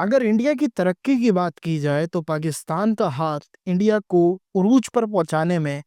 अगर इंडिया की तरक्की की बात की जाए तो पाकिस्तान का हाथ इंडिया को उरूज पर पहुंचाने में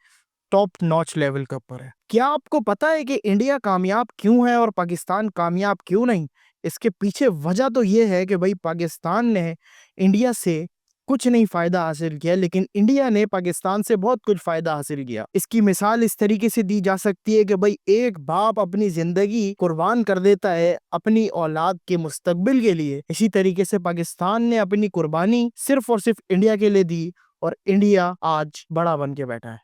टॉप नॉच लेवल का ऊपर है। क्या आपको पता है कि इंडिया कामयाब क्यों है और पाकिस्तान कामयाब क्यों नहीं? इसके पीछे वजह तो ये है कि भाई पाकिस्तान ने इंडिया से कुछ नहीं फायदा हासिल किया, लेकिन इंडिया ने पाकिस्तान से बहुत कुछ फायदा हासिल किया। इसकी मिसाल इस तरीके से दी जा सकती है कि भाई एक बाप अपनी जिंदगी कुर्बान कर देता है अपनी औलाद के मुस्तकबिल के लिए। इसी तरीके से पाकिस्तान ने अपनी कुर्बानी सिर्फ और सिर्फ इंडिया के लिए दी और इंडिया आज बड़ा बन के बैठा है।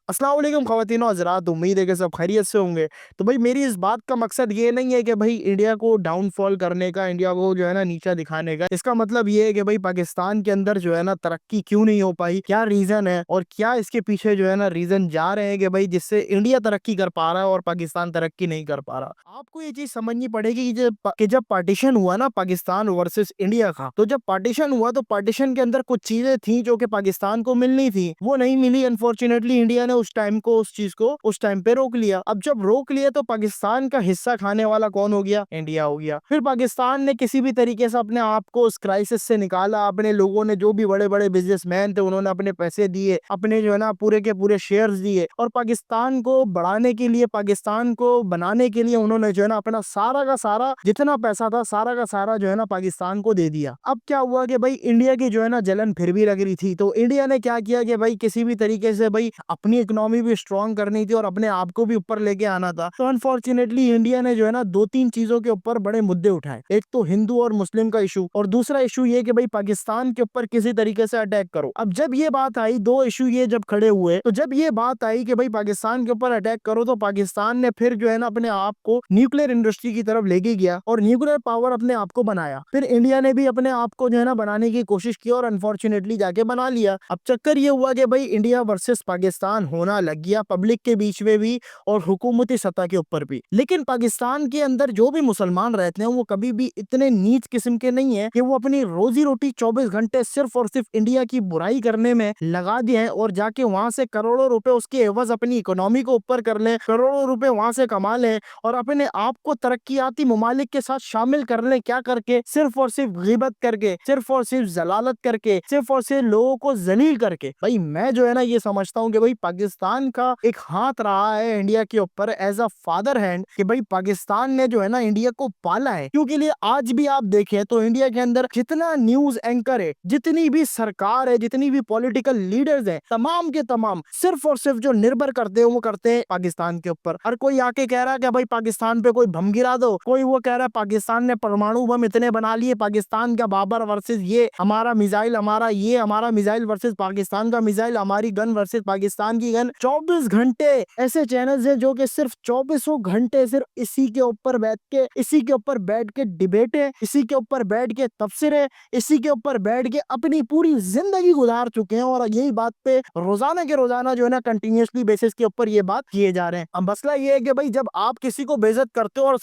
अस्सलाम वालेकुम ख़वातीन और हज़रात, उम्मीद है कि सब खैरियत से होंगे। तो भाई मेरी इस बात का मकसद ये नहीं है कि भाई इंडिया को डाउनफॉल करने का, इंडिया को जो है ना नीचा दिखाने का। इसका मतलब ये है कि भाई पाकिस्तान के अंदर जो है ना तरक्की क्यों नहीं हो पाई, क्या रीज़न है और क्या इसके पीछे जो है ना रीज़न जा रहे हैं कि भाई जिससे इंडिया तरक्की कर पा रहा है और पाकिस्तान तरक्की नहीं कर पा रहा। आपको ये चीज़ समझनी पड़ेगी कि जब पार्टीशन हुआ ना पाकिस्तान वर्सेस इंडिया का, तो जब पार्टीशन हुआ तो पार्टीशन के अंदर कुछ चीज़ें थी जो कि पाकिस्तान को मिलनी थी, वो नहीं मिली। अनफॉर्चुनेटली इंडिया ने उस टाइम को उस चीज को उस टाइम पे रोक लिया। अब जब रोक लिया तो पाकिस्तान का हिस्सा खाने वाला कौन हो गया? इंडिया हो गया। फिर पाकिस्तान ने किसी भी तरीके से अपने आप को उस क्राइसिस से निकाला। अपने लोगों ने, जो भी बड़े बड़े बिजनेसमैन थे, उन्होंने अपने पैसे दिए, अपने जो है ना पूरे के पूरे शेयर्स दिए और पाकिस्तान को बढ़ाने के लिए, पाकिस्तान को बनाने के लिए उन्होंने जो है ना अपना सारा का सारा जितना पैसा था, सारा का सारा जो है ना पाकिस्तान को दे दिया। अब क्या हुआ कि भाई इंडिया की जो है ना जलन फिर भी लग रही थी, तो इंडिया ने क्या किया कि भाई किसी भी तरीके से भाई अपनी इकोनॉमी भी स्ट्रांग करनी थी और अपने आप को भी ऊपर लेके आना था। तो अनफॉर्चुनेटली इंडिया ने जो है ना दो तीन चीजों के ऊपर बड़े मुद्दे उठाए। एक तो हिंदू और मुस्लिम का इशू, और दूसरा इशू ये कि भाई पाकिस्तान के ऊपर किसी तरीके से अटैक करो। अब जब ये बात आई, दो इशू ये जब खड़े हुए, तो जब ये बात आई कि भाई पाकिस्तान के ऊपर अटैक करो, तो पाकिस्तान ने फिर जो है ना अपने आप को न्यूक्लियर इंडस्ट्री की तरफ लेके गया और न्यूक्लियर पावर अपने आप को बनाया। फिर इंडिया ने भी अपने आप को जो है ना बनाने की कोशिश की और अनफॉर्चुनेटली जाके बना लिया। अब चक्कर ये हुआ कि भाई इंडिया वर्सेस पाकिस्तान होना लग गया, पब्लिक के बीच में भी और हुकूमती सतह के ऊपर भी। लेकिन पाकिस्तान के अंदर जो भी मुसलमान रहते हैं वो कभी भी इतने नीच किस्म के नहीं है कि वो अपनी रोजी रोटी 24 घंटे सिर्फ और सिर्फ इंडिया की बुराई करने में लगा दिए हैं और जाके वहां से करोड़ों रुपए उसके एवज अपनी इकोनॉमी को ऊपर कर लें, करोड़ों रुपए वहां से कमा लें और अपने आप को तरक्याती मुमालिक के साथ शामिल कर लें। क्या करके? सिर्फ और सिर्फ गिबत करके, सिर्फ और सिर्फ जलालत करके, सिर्फ और सिर्फ लोगों को जलील करके। भाई मैं जो है ना ये समझता हूँ कि भाई पाकिस्तान का एक हाथ रहा है इंडिया के ऊपर एज अ फादर हैंड, कि भाई पाकिस्तान ने जो है ना इंडिया को पाला है। क्योंकि लिए आज भी आप देखें तो इंडिया के अंदर जितना न्यूज एंकर है, जितनी भी सरकार है, जितनी भी पॉलिटिकल लीडर्स हैं, तमाम के तमाम सिर्फ और सिर्फ जो निर्भर करते हैं वो करते हैं पाकिस्तान के ऊपर। हर कोई आके कह रहा है कि भाई पाकिस्तान पे कोई बम गिरा दो, कोई वो कह रहा है पाकिस्तान ने परमाणु बम इतने बना लिए, पाकिस्तान का बाबर वर्सेस ये हमारा मिसाइल, हमारा ये, हमारा मिसाइल वर्सेस पाकिस्तान का मिसाइल, हमारी गन वर्सेस पाकिस्तान की गन। 24 घंटे ऐसे चैनल्स हैं जो कि सिर्फ 24 घंटे सिर्फ इसी के ऊपर बैठ के, इसी के ऊपर बैठ के डिबेटें, इसी के ऊपर बैठ के तबसरे, इसी के ऊपर बैठ के अपनी पूरी जिंदगी गुजार चुके हैं और यही बात पे रोजाना के रोजाना जो है ना कंटिन्यूसली बेसिस के ऊपर ये बात किए जा रहे हैं। अब मसला ये है कि भाई जब आप किसी को बेइज्जत करते हो और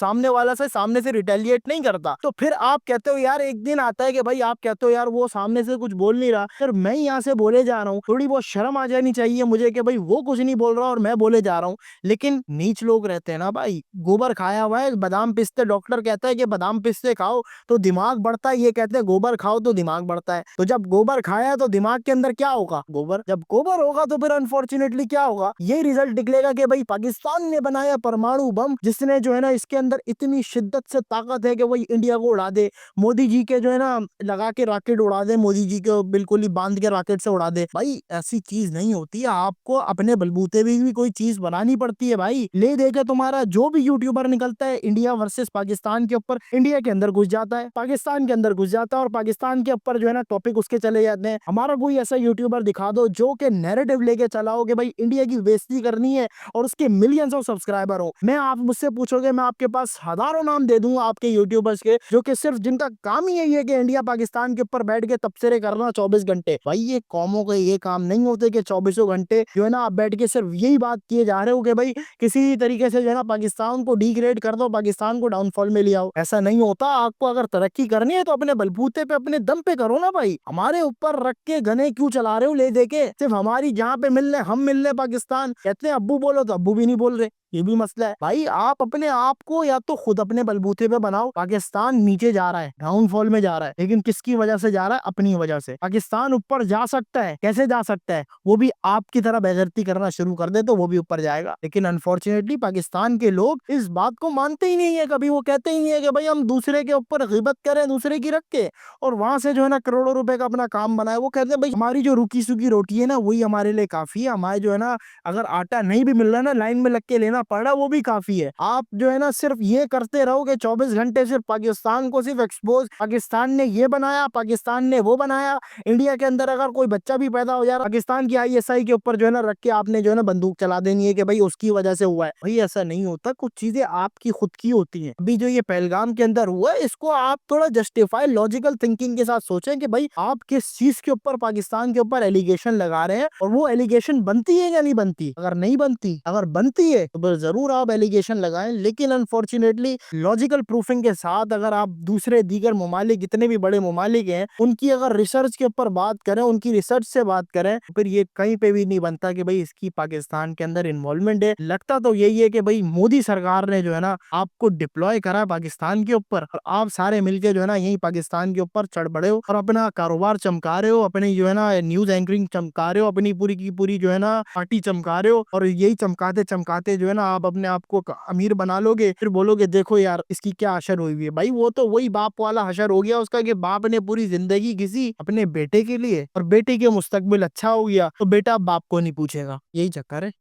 सामने से रिटेलिएट नहीं करता, तो फिर आप कहते हो यार, एक दिन आता है कि भाई आप कहते हो यार वो सामने से कुछ बोल नहीं रहा, फिर मैं यहाँ से बोले जा रहा हूँ, थोड़ी बहुत शर्म आ जानी चाहिए मुझे कि भाई वो कुछ नहीं बोल रहा और मैं बोले जा रहा हूँ। लेकिन नीच लोग रहते हैं ना भाई, गोबर खाया हुआ है, बादाम पिस्ते, डॉक्टर कहता है कि बादाम पिस्ते खाओ तो दिमाग बढ़ता है, ये कहते हैं गोबर खाओ तो दिमाग बढ़ता है। तो जब गोबर खाया तो दिमाग के अंदर क्या होगा? गोबर। जब गोबर होगा तो फिर अनफॉर्चुनेटली क्या होगा? ये रिजल्ट निकलेगा कि भाई पाकिस्तान ने बनाया परमाणु बम, जिसने जो है ना इसके अंदर इतनी शिद्दत से ताकत है कि वही इंडिया को उड़ा दे। मोदी जी के जो है ना लगा के रॉकेट उड़ा दे, मोदी जी को बिल्कुल ही बांध के रॉकेट से उड़ा दे। भाई ऐसी चीज नहीं होती है, आपको अपने बलबूते भी कोई चीज बनानी पड़ती है। भाई ले देकर तुम्हारा जो भी यूट्यूबर निकलता है इंडिया वर्सेस पाकिस्तान के ऊपर, इंडिया के अंदर घुस जाता है, पाकिस्तान के अंदर घुस जाता है और पाकिस्तान के ऊपर जो है ना टॉपिक उसके चले जाते हैं। हमारा कोई ऐसा यूट्यूबर दिखा दो जो कि नैरेटिव लेके चलाओ कि भाई इंडिया की बेइज्जती करनी है और उसके मिलियंस ऑफ सब्सक्राइबर हो। मैं, आप मुझसे पूछोगे, मैं आपके पास हजारों नाम दे दूंगा आपके यूट्यूबर्स के जो कि सिर्फ जिनका काम ही यही है कि इंडिया पाकिस्तान के ऊपर बैठ के तबसरे करना 24 घंटे। भाई ये कौमों के ये काम नहीं होते कि 24 घंटे जो है ना आप बैठ के सिर्फ यही बात किए जा रहे हो कि भाई किसी तरीके से जो है ना पाकिस्तान को डिग्रेड कर दो, पाकिस्तान को डाउनफॉल में ले आओ। ऐसा नहीं होता। आपको अगर तरक्की करनी है तो अपने बलबूते पे, अपने दम पे करो ना भाई। हमारे ऊपर रख के गने क्यों चला रहे हो ले दे के? सिर्फ हमारी जहाँ पे मिलने हम मिलने पाकिस्तान कहते हैं, अब्बू बोलो तो अब्बू भी नहीं बोल रहे। ये भी मसला है भाई। आप अपने आप को या तो खुद अपने बलबूते पे बनाओ। पाकिस्तान नीचे जा रहा है, डाउनफॉल में जा रहा है, लेकिन किसकी वजह से जा रहा है? अपनी वजह से। पाकिस्तान ऊपर जा सकता है, कैसे जा सकता है? वो भी आपकी तरह बेइज्जती करना शुरू कर दे तो वो भी ऊपर जाएगा। लेकिन अनफॉर्चुनेटली पाकिस्तान के लोग इस बात को मानते ही नहीं है। कभी वो कहते ही नहीं है कि भाई हम दूसरे के ऊपर गिबत करें, दूसरे की रख के, और वहां से जो है ना करोड़ों रुपए का अपना काम बनाए। वो कहते हैं भाई हमारी जो रुकी सूखी रोटी है ना वही हमारे लिए काफी है। हमारे जो है ना, अगर आटा नहीं भी मिल रहा ना, लाइन में लग के लेना पड़ रहा, वो भी काफी है। आप जो है ना सिर्फ ये करते रहोगे 24 घंटे, सिर्फ पाकिस्तान को सिर्फ एक्सपोज, पाकिस्तान ने ये बनाया, पाकिस्तान ने वो बनाया। इंडिया के अंदर अगर कोई बच्चा भी पैदा हो जा रहा, पाकिस्तान की आईएसआई के ऊपर जो है ना रख के आपने जो है ना बंदूक चला देनी है कि भाई उसकी वजह से हुआ है। भाई ऐसा नहीं होता, कुछ चीजें आपकी खुद की होती हैं। अभी जो ये पहलगाम के अंदर हुआ है, इसको आप थोड़ा जस्टिफाई लॉजिकल थिंकिंग के साथ सोचें कि भाई आप किस चीज के ऊपर पाकिस्तान के ऊपर एलिगेशन लगा रहे हैं, और वो एलिगेशन बनती है या नहीं बनती। अगर नहीं बनती, अगर बनती है तो फिर जरूर आप एलिगेशन लगाएं, लेकिन अनफॉर्चुनेटली लॉजिकल प्रूफिंग के साथ अगर आप दूसरे दीगर ममालिक, जितने भी बड़े ममालिक हैं, उनकी अगर रिसर्च के ऊपर बात करें, उनकी रिसर्च से बात करें, तो फिर ये कहीं पे भी नहीं बनता कि भाई इसकी पाकिस्तान के अंदर इन्वॉल्वमेंट है। लगता तो यही है कि भाई मोदी सरकार ने जो है ना आपको डिप्लॉय करा पाकिस्तान के ऊपर, और आप सारे मिलके जो है ना यही पाकिस्तान के ऊपर चढ़ पड़े हो और अपना कारोबार चमका रहे हो, अपनी जो है ना न्यूज एंकरिंग चमका रहे हो, अपनी पूरी की पूरी जो है ना पार्टी चमका रहे हो। और यही चमकाते चमकाते जो है ना आप अपने आप को अमीर बना लोगे, फिर बोलोगे देखो यार इसकी क्या हशर हुई है। भाई वो तो वही बाप वाला हशर हो गया उसका, कि बाप ने पूरी जिंदगी घिसी अपने बेटे के लिए और बेटे के मुस्तकबिल अच्छा हो गया, तो बेटा बाप को नहीं पूछेगा। यही चक्कर है।